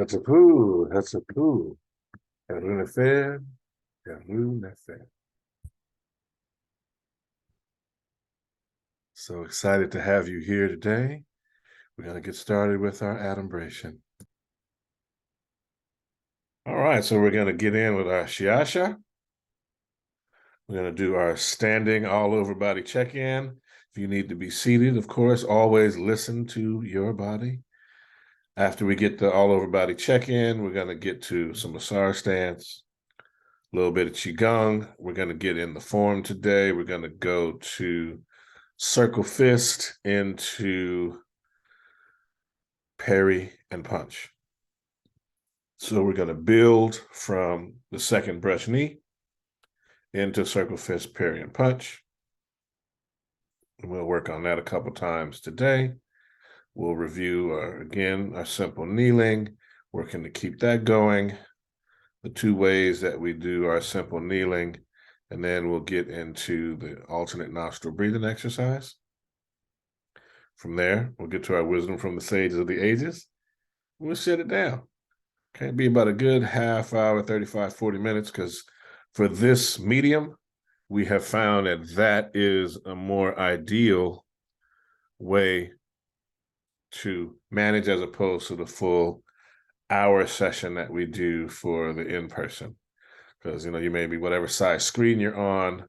That's a poo. Karuna fair, Karuna fair. So excited to have you here today. We're going to get started with our adumbration. All right, so we're going to get in with our Shaashaa. We're going to do our standing all over body check-in. If you need to be seated, of course, always listen to your body. After we get the all over body check-in, we're going to get to some Asar stance, a little bit of Qigong. We're going to get in the form today. We're going to go to circle fist into parry and punch. So we're going to build from the second brush knee into circle fist, parry, and punch. And we'll work on that a couple times today. We'll review, again, our simple kneeling, working to keep that going, the two ways that we do our simple kneeling, and then we'll get into the alternate nostril breathing exercise. From there, we'll get to our wisdom from the sages of the ages. We'll sit it down. Okay, be about a good half hour, 35, 40 minutes, because for this medium, we have found that is a more ideal way to manage as opposed to the full hour session that we do for the in-person. Because, you may be whatever size screen you're on,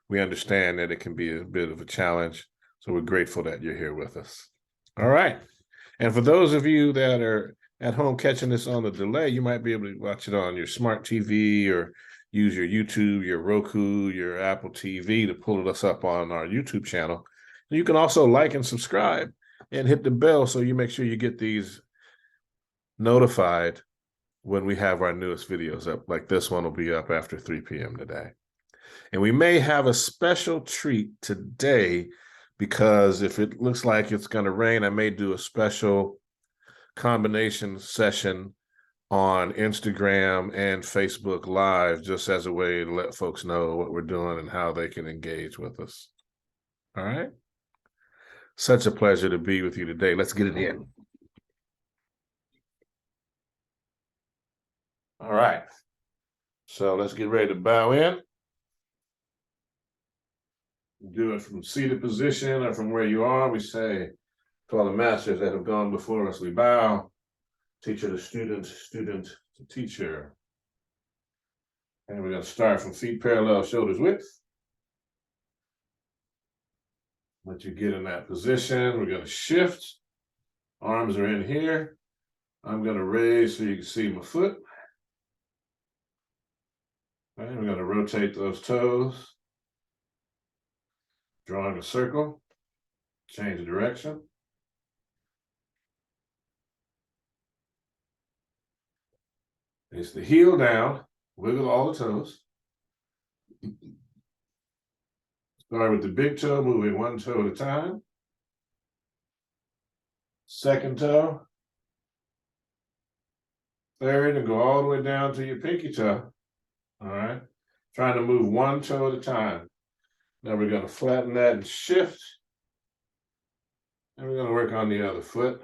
we understand that it can be a bit of a challenge. So we're grateful that you're here with us. All right. And for those of you that are at home catching this on the delay, you might be able to watch it on your smart TV or use your YouTube, your Roku, your Apple TV to pull us up on our YouTube channel. You can also like and subscribe and hit the bell so you make sure you get these notified when we have our newest videos up. Like this one will be up after 3 p.m. today. And we may have a special treat today because if it looks like it's going to rain, I may do a special combination session on Instagram and Facebook Live, just as a way to let folks know what we're doing and how they can engage with us. All right. Such a pleasure to be with you today. Let's get it in. All right. So let's get ready to bow in. Do it from seated position or from where you are. We say to all the masters that have gone before us, we bow. Teacher to student, student to teacher. And we're going to start from feet parallel, shoulders width. Let you get in that position. We're going to shift. Arms are in here. I'm going to raise so you can see my foot. And we're going to rotate those toes. Drawing a circle. Change the direction. It's the heel down. Wiggle all the toes. Start with the big toe, moving one toe at a time. Second toe. Third, and go all the way down to your pinky toe. All right. Trying to move one toe at a time. Now we're going to flatten that and shift. And we're going to work on the other foot.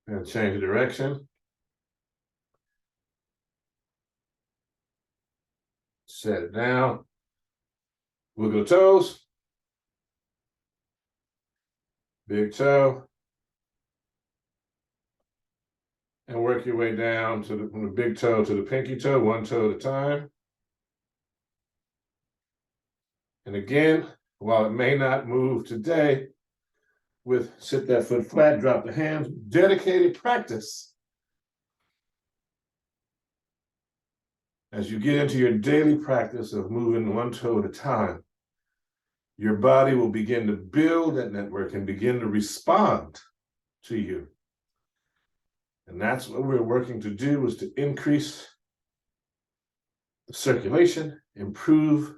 And change the direction. Set it down. Wiggle the toes. Big toe. And work your way down to from the big toe to the pinky toe, one toe at a time. And again, while it may not move today, sit that foot flat, drop the hands, dedicated practice. As you get into your daily practice of moving one toe at a time, your body will begin to build that network and begin to respond to you. And that's what we're working to do, is to increase the circulation, improve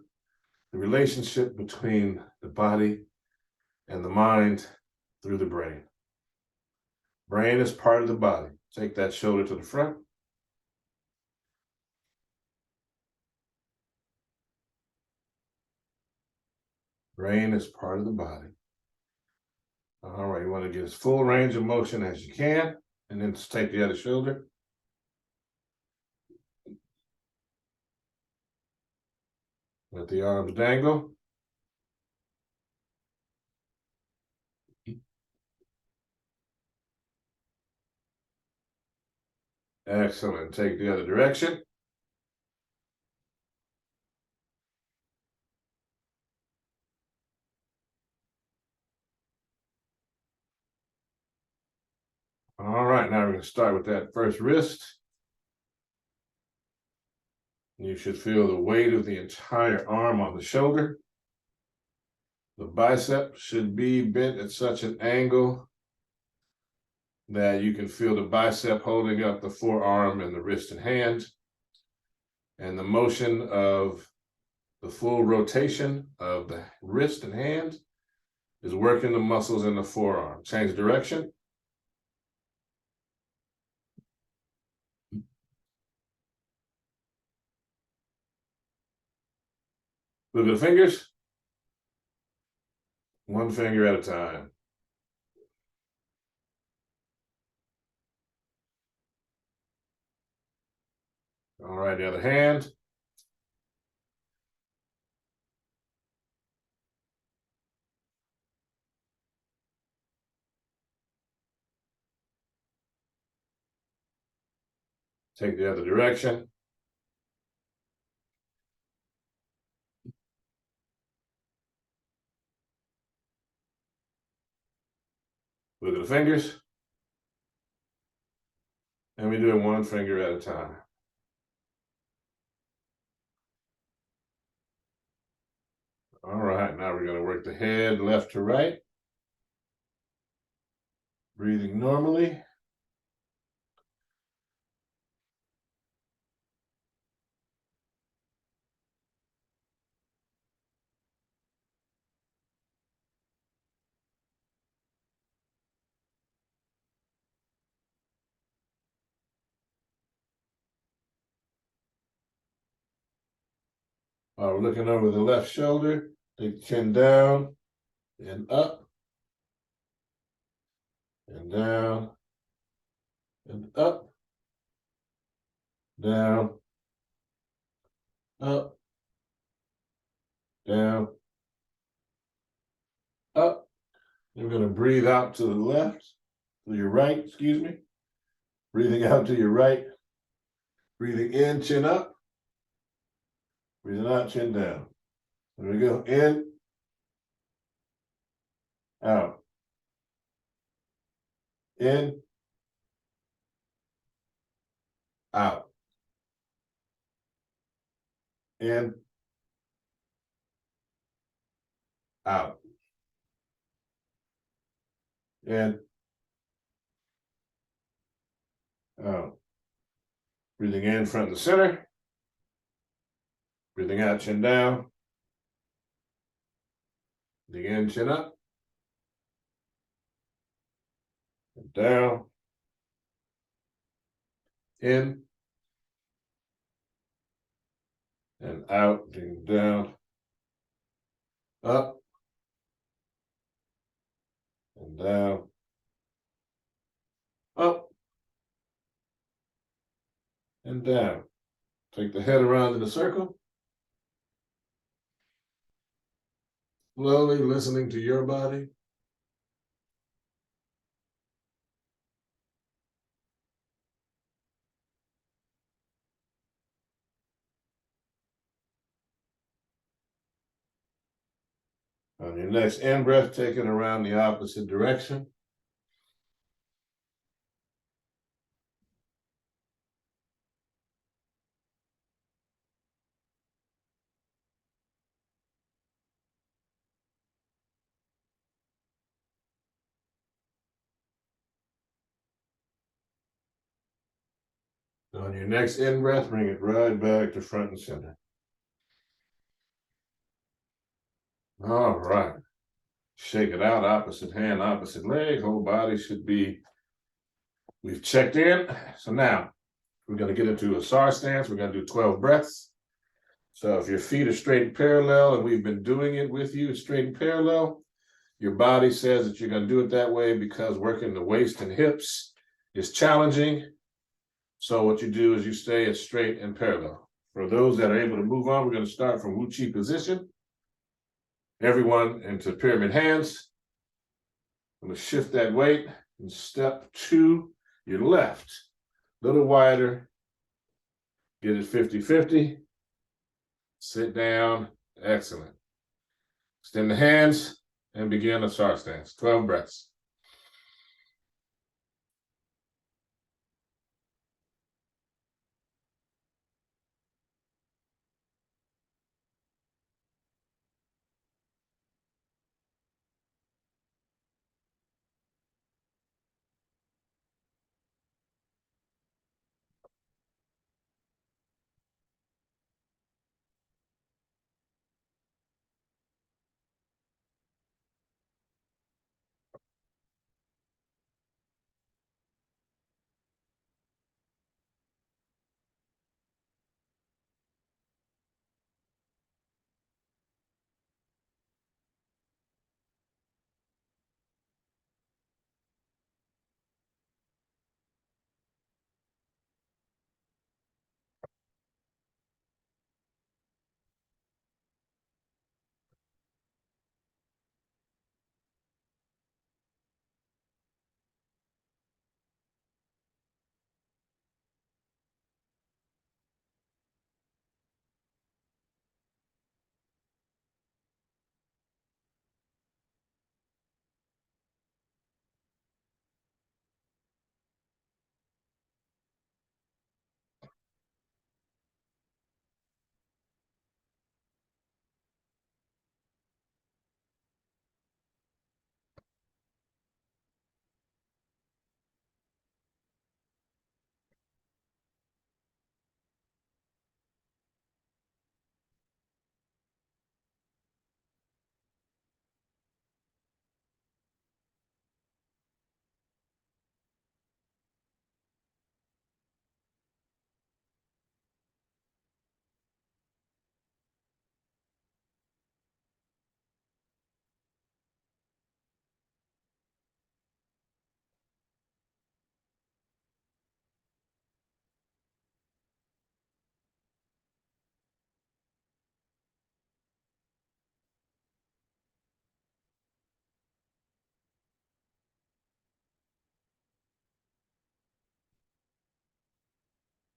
the relationship between the body and the mind through the brain. Brain is part of the body. Take that shoulder to the front. Brain is part of the body. All right, you want to get as full range of motion as you can, and then just take the other shoulder. Let the arms dangle. Excellent. Take the other direction. All right, now we're going to start with that first wrist. You should feel the weight of the entire arm on the shoulder. The bicep should be bent at such an angle that you can feel the bicep holding up the forearm and the wrist and hand. And the motion of the full rotation of the wrist and hand is working the muscles in the forearm. Change direction. Look at the fingers. One finger at a time. All right, the other hand. Take the other direction. Look at the fingers. And we do it one finger at a time. All right, now we're going to work the head left to right. Breathing normally. We're looking over the left shoulder. Take the chin down and up and down and up, down, up, down, up. You're going to breathe out to the left, to your right, excuse me. Breathing out to your right. Breathing in, chin up. Breathing out, chin down. There we go. In, out. In, out. In, out. In, out. Breathing in, front and center. Breathing out, chin down. Breathing in, chin up. And down. In. And out. Breathing down. Up. And down. Up. And down. Take the head around in a circle. Slowly listening to your body. On your next in-breath, take it around the opposite direction. On your next in-breath, bring it right back to front and center. All right. Shake it out, opposite hand, opposite leg. Whole body should be, we've checked in. So now we're going to get into Asar stance. We're going to do 12 breaths. So if your feet are straight and parallel, and we've been doing it with you straight and parallel, your body says that you're going to do it that way because working the waist and hips is challenging. So what you do is you stay as straight and parallel. For those that are able to move on, we're going to start from Wu Chi position. Everyone into pyramid hands. I'm going to shift that weight and step to your left. A little wider. Get it 50-50. Sit down. Excellent. Extend the hands and begin Asar stance. 12 breaths.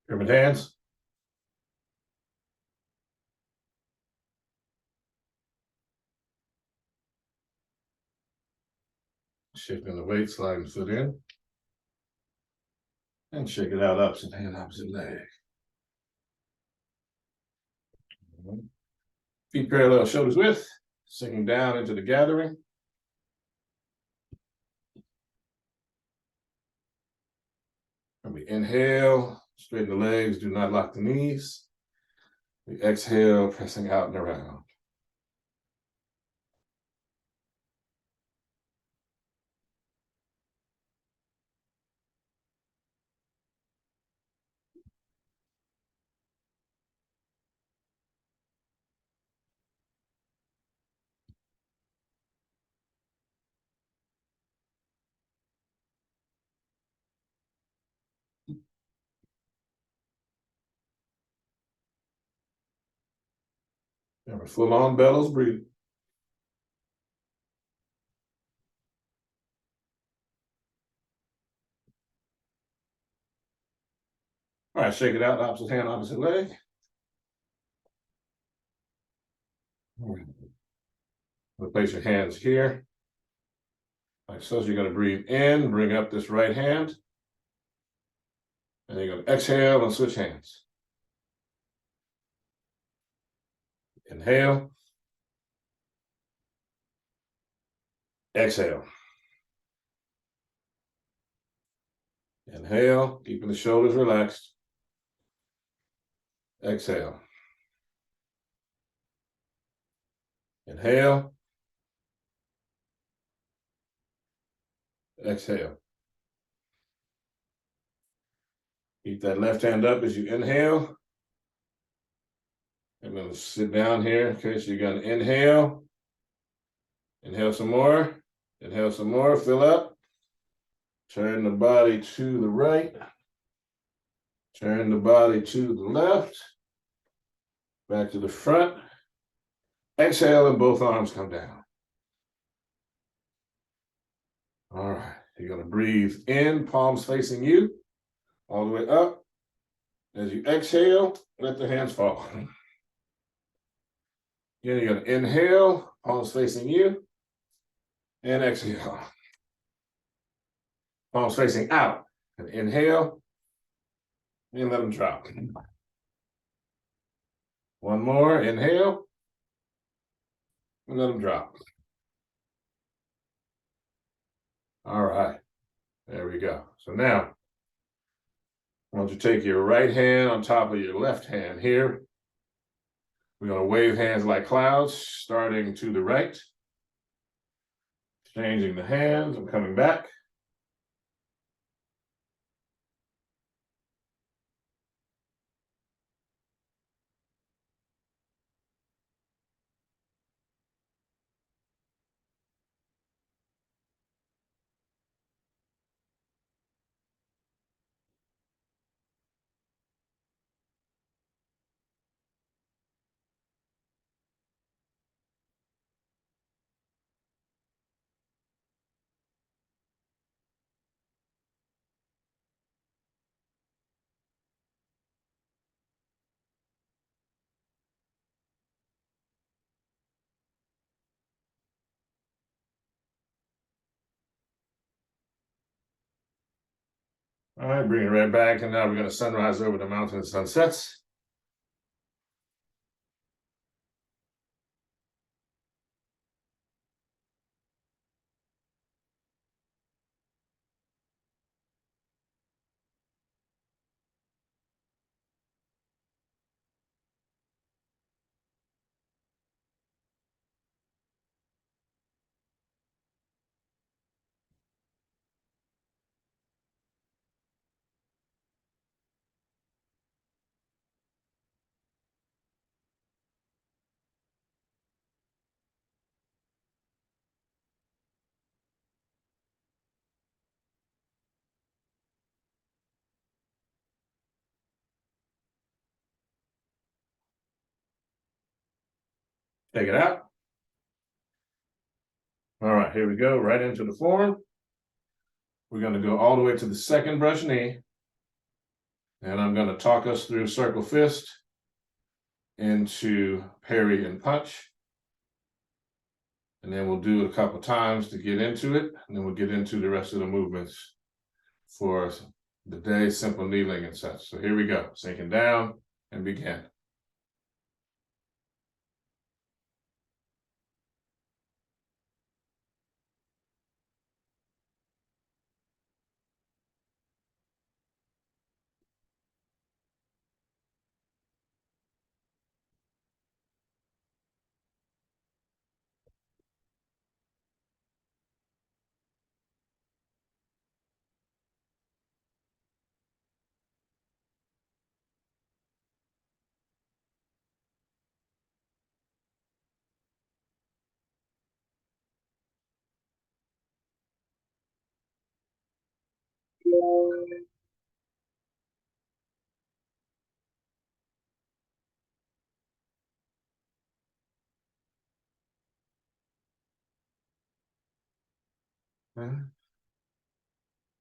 Pyramid hands. Shifting the weight, sliding the foot in. And shake it out, opposite hand, opposite leg. Feet parallel, shoulders width. Sinking down into the gathering. And we inhale, straighten the legs, do not lock the knees. We exhale, pressing out and around. And we're full on bellows, breathe. All right, shake it out, opposite hand, opposite leg. Place your hands here. Like so, you're going to breathe in, bring up this right hand. And you're going to exhale and switch hands. Inhale. Exhale. Inhale, keeping the shoulders relaxed. Exhale. Inhale. Exhale. Keep that left hand up as you inhale. And then sit down here. Okay, so you're going to inhale. Inhale some more. Inhale some more. Fill up. Turn the body to the right. Turn the body to the left. Back to the front. Exhale and both arms come down. All right. You're going to breathe in, palms facing you, all the way up. As you exhale, let the hands fall. Again, you're going to inhale, palms facing you, and exhale. Palms facing out. And inhale, and let them drop. One more, inhale, and let them drop. All right, there we go. So now, I want you to take your right hand on top of your left hand here. We're going to wave hands like clouds, starting to the right. Changing the hands, I'm coming back. All right, bring it right back, and now we're going to sunrise over the mountain and sunsets. Take it out. All right, here we go, right into the form. We're going to go all the way to the second brush knee. And I'm going to talk us through circle fist into parry and punch. And then we'll do it a couple times to get into it. And then we'll get into the rest of the movements for the day, simple kneeling and such. So here we go, sinking down and begin.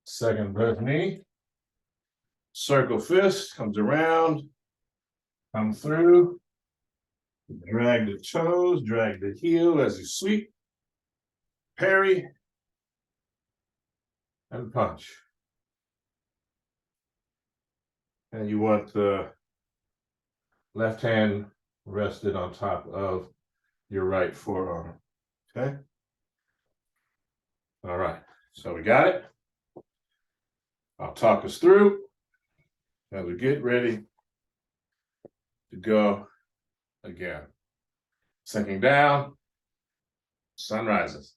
Second brush knee. Circle fist, comes around, come through, drag the toes, drag the heel as you sweep, parry, and punch. And you want the left hand rested on top of your right forearm, okay? All right, so we got it. I'll talk us through as we get ready to go again. Sinking down, sun rises.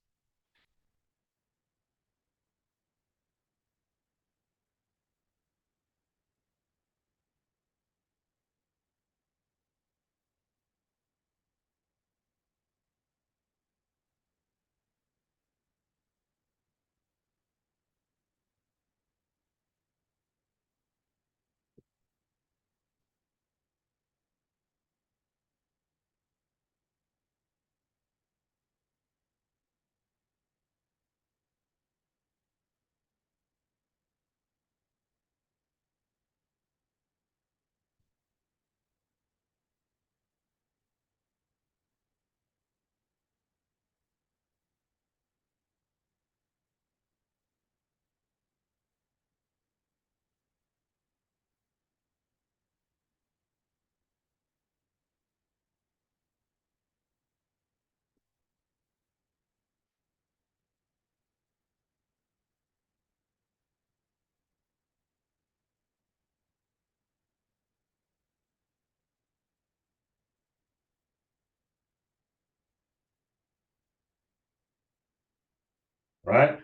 right?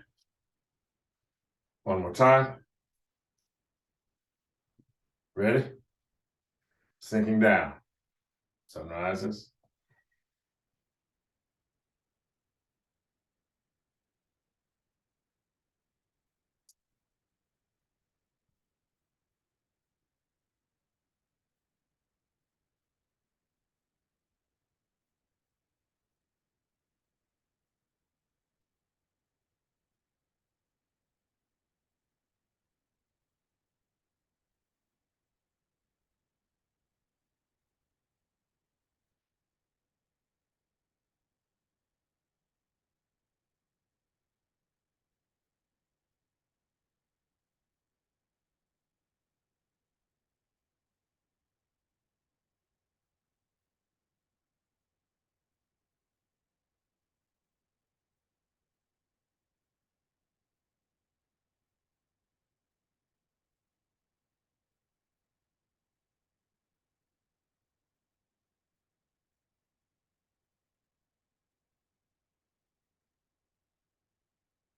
One more time. Ready? Sinking down. Sun rises.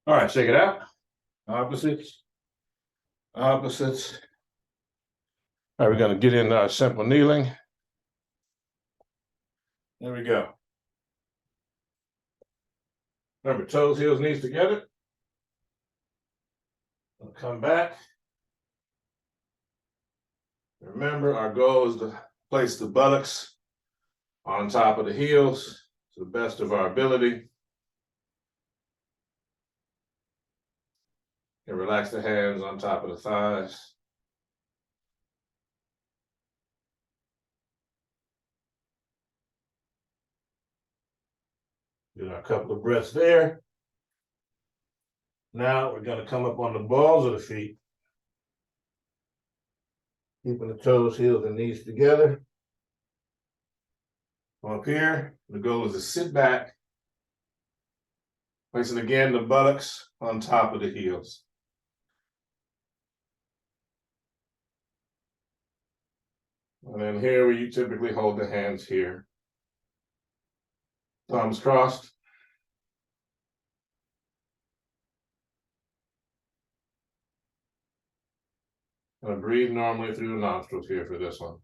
All right, check it out. Opposites. Opposites. All right, we're going to get in our simple kneeling. There we go. Remember, toes, heels, knees together. We'll come back. Remember, our goal is to place the buttocks on top of the heels to the best of our ability. And relax the hands on top of the thighs. Get a couple of breaths there. Now we're going to come up on the balls of the feet. Keeping the toes, heels, and knees together. Up here, the goal is to sit back, placing again the buttocks on top of the heels. And then here, where you typically hold the hands here. Thumbs crossed. Gonna breathe normally through the nostrils here for this one.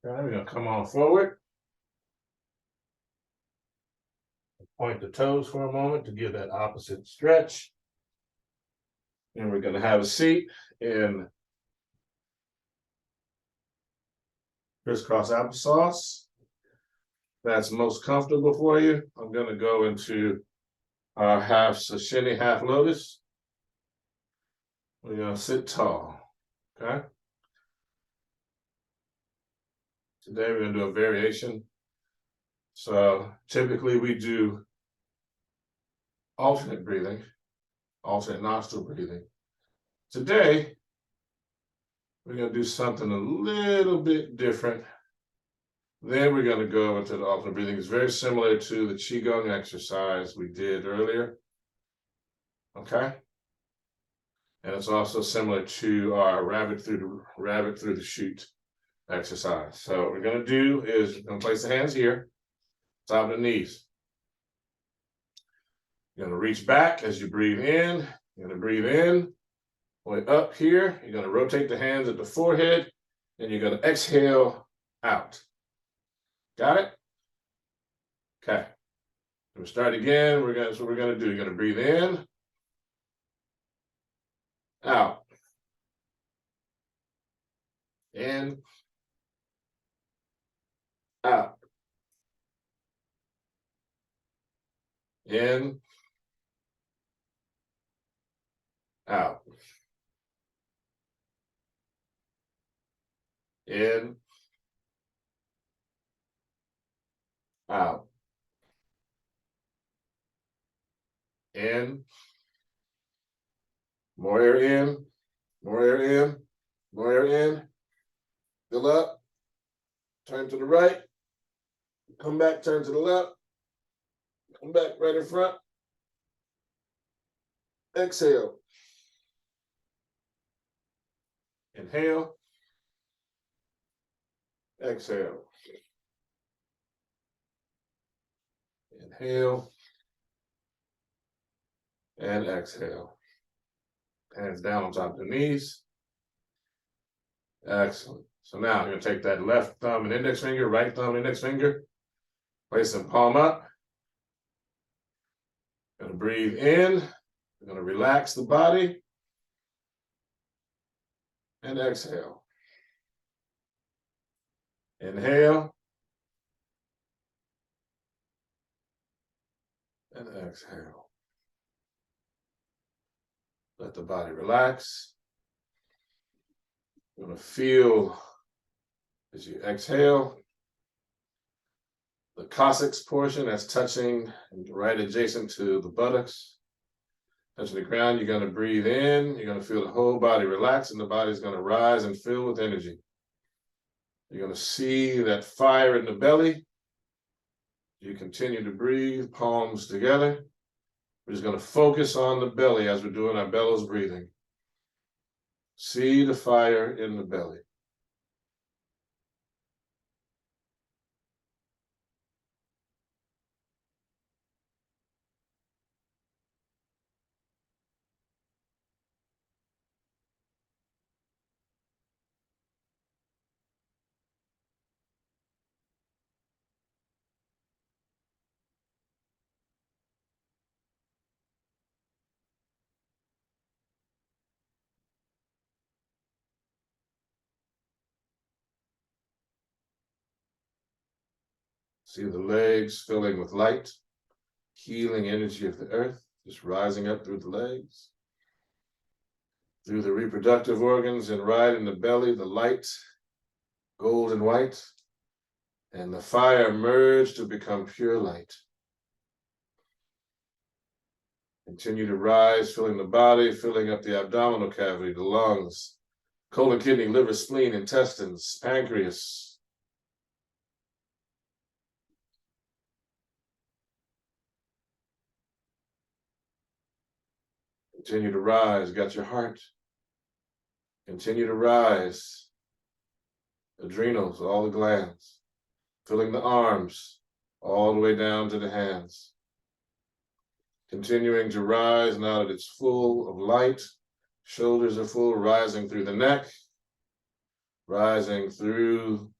Okay, we're gonna come on forward. Point the toes for a moment to give that opposite stretch. And we're gonna have a seat in crisscross applesauce. That's most comfortable for you. I'm gonna go into our half sashimi, half lotus. We're gonna sit tall, okay? Today we're gonna do a variation. So typically we do alternate breathing, alternate nostril breathing. Today, we're gonna do something a little bit different. Then we're gonna go into the alternate breathing. It's very similar to the Qigong exercise we did earlier, okay? And it's also similar to our rabbit through the chute exercise. So what we're gonna do is we're gonna place the hands here, top of the knees. You're gonna reach back as you breathe in. You're gonna breathe in, way up here. You're gonna rotate the hands at the forehead, and you're gonna exhale out. Got it? Okay. We'll start again. That's what we're gonna do. You're gonna breathe in, out, in, out, in, out, in, out, in, more air in, more air in, more air in, fill up, turn to the right, come back, turn to the left, come back right in front, exhale, inhale, exhale. Inhale and exhale. Hands down on top of the knees. Excellent. So now you're going to take that left thumb and index finger, right thumb and index finger, place them palm up. Going to breathe in. We're going to relax the body. And exhale. Inhale. And exhale. Let the body relax. You're going to feel as you exhale the coccyx portion that's touching right adjacent to the buttocks. Touching the ground, you're going to breathe in. You're going to feel the whole body relax, and the body's going to rise and fill with energy. You're going to see that fire in the belly. You continue to breathe, palms together. We're just going to focus on the belly as we're doing our bellows breathing. See the fire in the belly. See the legs filling with light, healing energy of the earth, just rising up through the legs, through the reproductive organs, and right in the belly, the light, golden white, and the fire merge to become pure light. Continue to rise, filling the body, filling up the abdominal cavity, the lungs, colon, kidney, liver, spleen, intestines, pancreas. Continue to rise, got your heart. Continue to rise. Adrenals, all the glands, filling the arms, all the way down to the hands. Continuing to rise now that it's full of light. Shoulders are full, rising through the neck, rising through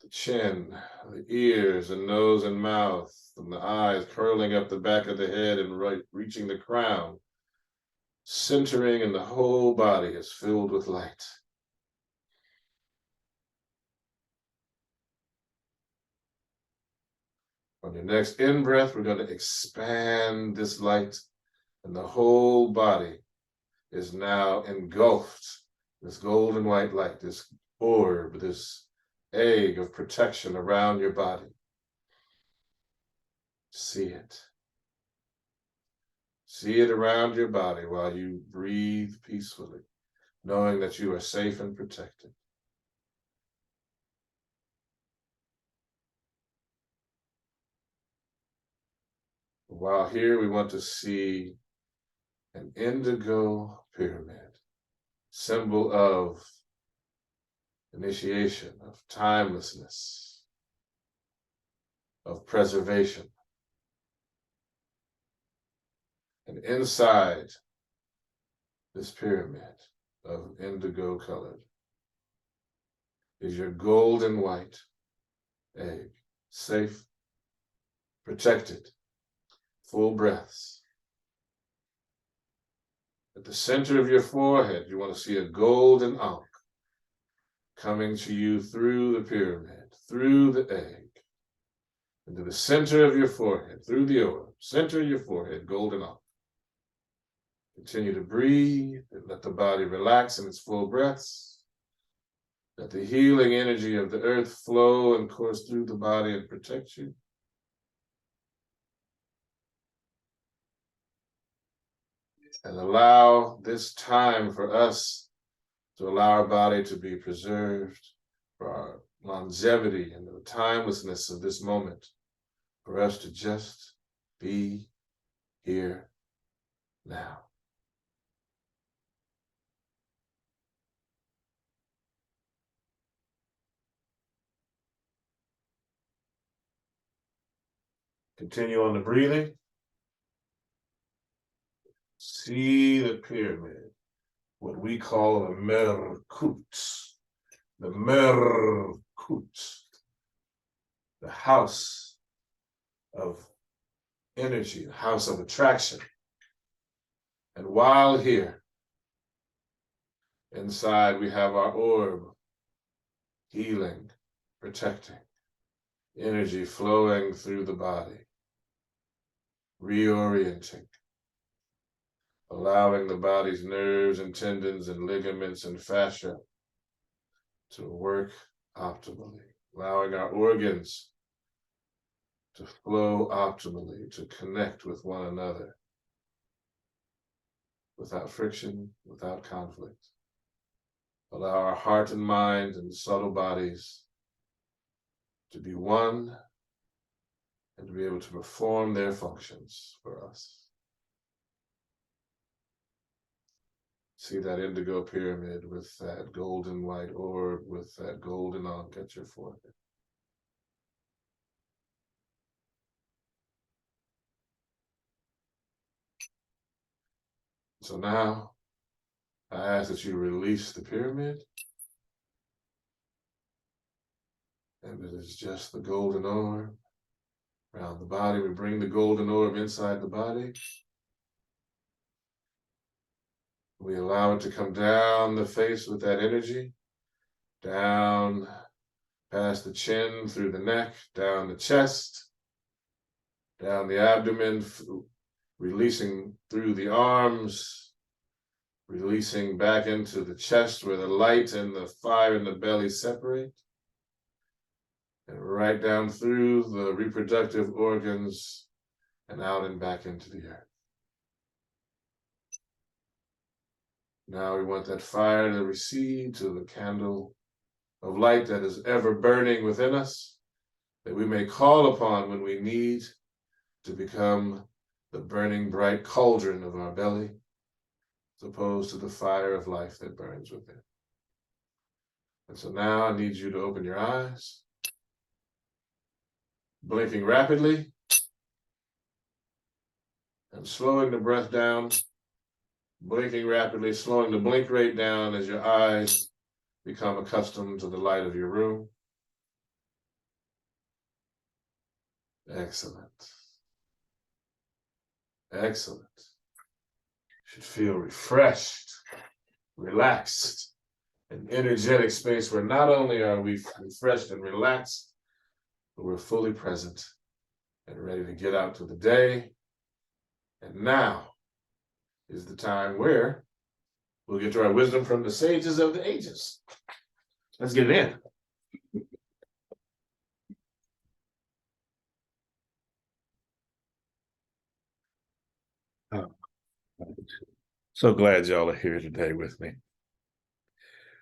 the chin, the ears and nose and mouth, and the eyes, curling up the back of the head and reaching the crown. Centering, and the whole body is filled with light. On your next in-breath, we're going to expand this light, and the whole body is now engulfed. This golden white light, this orb, this egg of protection around your body. See it. See it around your body while you breathe peacefully, knowing that you are safe and protected. While here, we want to see an indigo pyramid, symbol of initiation, of timelessness, of preservation. And inside this pyramid of indigo colored is your golden white egg, safe, protected, full breaths. At the center of your forehead, you want to see a golden ankh coming to you through the pyramid, through the egg, into the center of your forehead, through the orb, center of your forehead, golden ankh. Continue to breathe and let the body relax in its full breaths. Let the healing energy of the earth flow and course through the body and protect you. And allow this time for us to allow our body to be preserved, for our longevity and the timelessness of this moment, for us to just be here now. Continue on the breathing. See the pyramid, what we call a Merkut. The Merkut, the house of energy, the house of attraction. And while here, inside we have our orb, healing, protecting, energy flowing through the body, reorienting, allowing the body's nerves and tendons and ligaments and fascia to work optimally, allowing our organs to flow optimally, to connect with one another without friction, without conflict. Allow our heart and mind and subtle bodies to be one and to be able to perform their functions for us. See that indigo pyramid with that golden white orb, with that golden ankh at your forehead. So now, I ask that you release the pyramid. And it is just the golden orb around the body. We bring the golden orb inside the body. We allow it to come down the face with that energy, down past the chin, through the neck, down the chest, down the abdomen, releasing through the arms, releasing back into the chest where the light and the fire in the belly separate, and right down through the reproductive organs and out and back into the earth. Now we want that fire to recede to the candle of light that is ever burning within us, that we may call upon when we need to become the burning bright cauldron of our belly, as opposed to the fire of life that burns within. And so now I need you to open your eyes, blinking rapidly, and slowing the breath down, blinking rapidly, slowing the blink rate down as your eyes become accustomed to the light of your room. Excellent. Excellent. You should feel refreshed, relaxed, an energetic space where not only are we refreshed and relaxed, but we're fully present and ready to get out to the day. And now is the time where we'll get to our wisdom from the sages of the ages. Let's get it in. Oh, so glad y'all are here today with me.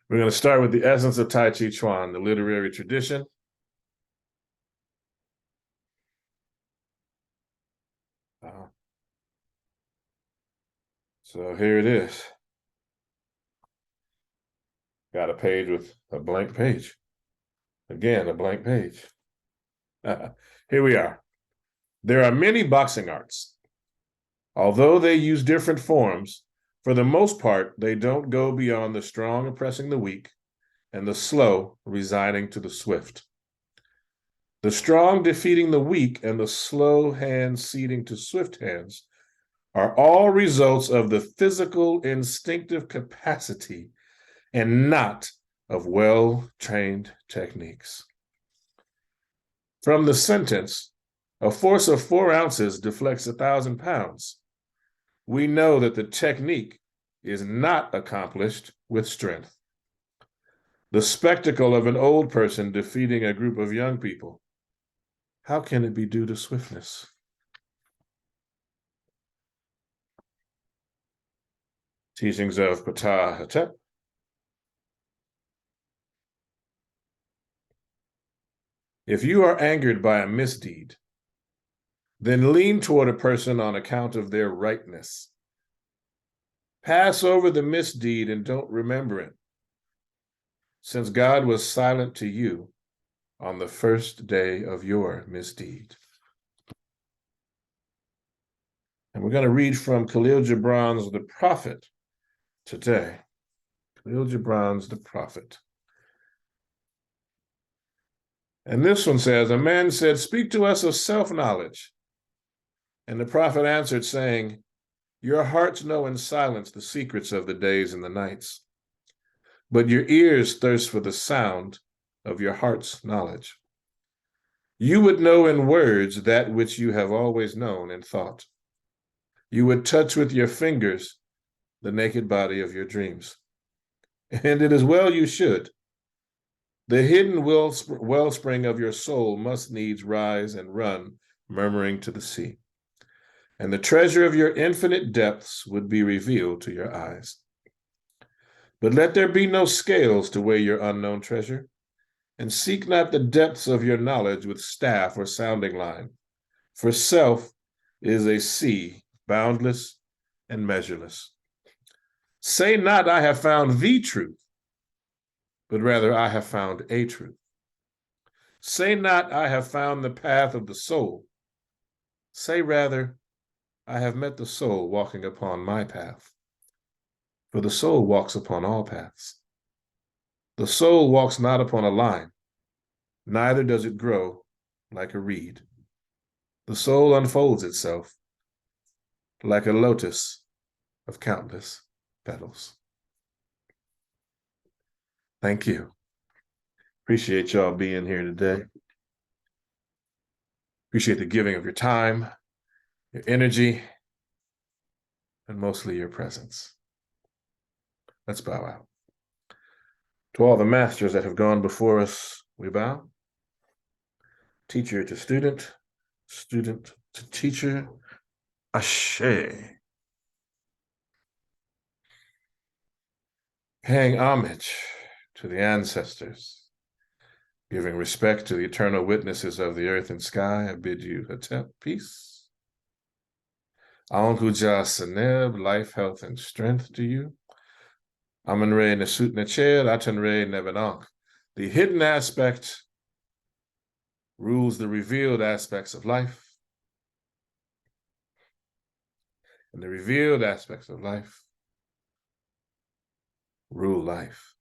We're going to start with the essence of Tai Chi Chuan, the literary tradition. So here it is. Got a page with a blank page. Again, a blank page. Here we are. There are many boxing arts. Although they use different forms, for the most part, they don't go beyond the strong oppressing the weak and the slow resigning to the swift. The strong defeating the weak and the slow hands ceding to swift hands are all results of the physical instinctive capacity and not of well-trained techniques. From the sentence, a force of 4 ounces deflects 1,000 pounds, we know that the technique is not accomplished with strength. The spectacle of an old person defeating a group of young people, how can it be due to swiftness? Teachings of Ptah-Hotep. If you are angered by a misdeed, then lean toward a person on account of their rightness. Pass over the misdeed and don't remember it, since God was silent to you on the first day of your misdeed. And we're going to read from Khalil Gibran's The Prophet today. Khalil Gibran's The Prophet. And this one says, a man said, speak to us of self-knowledge. And the prophet answered, saying, your hearts know in silence the secrets of the days and the nights, but your ears thirst for the sound of your heart's knowledge. You would know in words that which you have always known in thought. You would touch with your fingers the naked body of your dreams. And it is well you should. The hidden wellspring of your soul must needs rise and run, murmuring to the sea. And the treasure of your infinite depths would be revealed to your eyes. But let there be no scales to weigh your unknown treasure, and seek not the depths of your knowledge with staff or sounding line, for self is a sea, boundless and measureless. Say not, I have found the truth, but rather I have found a truth. Say not, I have found the path of the soul. Say rather, I have met the soul walking upon my path. For the soul walks upon all paths. The soul walks not upon a line, neither does it grow like a reed. The soul unfolds itself like a lotus of countless petals. Thank you. Appreciate y'all being here today. Appreciate the giving of your time, your energy, and mostly your presence. Let's bow out. To all the masters that have gone before us, we bow. Teacher to student, student to teacher, Ashe. Paying homage to the ancestors, giving respect to the eternal witnesses of the earth and sky, I bid you Hatep, peace. Ankuja Seneb, life, health, and strength to you. Amun-Re Nesut Necher, Aten-Re Nebenank. The hidden aspect rules the revealed aspects of life, and the revealed aspects of life rule life.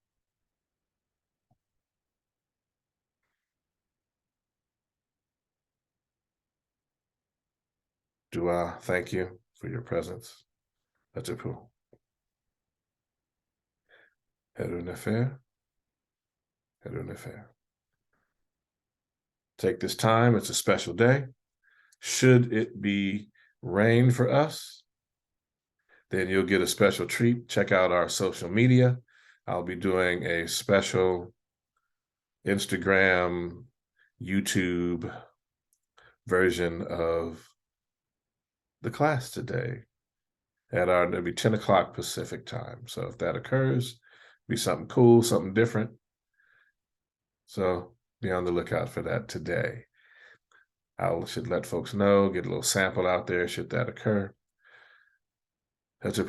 Dua, thank you for your presence. Atapu. Heru Nefer. Heru Nefer. Take this time, it's a special day. Should it be rain for us, then you'll get a special treat. Check out our social media. I'll be doing a special Instagram, YouTube version of the class today at it'll be 10 o'clock Pacific time. So if that occurs, be something cool, something different. So be on the lookout for that today. I should let folks know, get a little sample out there should that occur. That's it.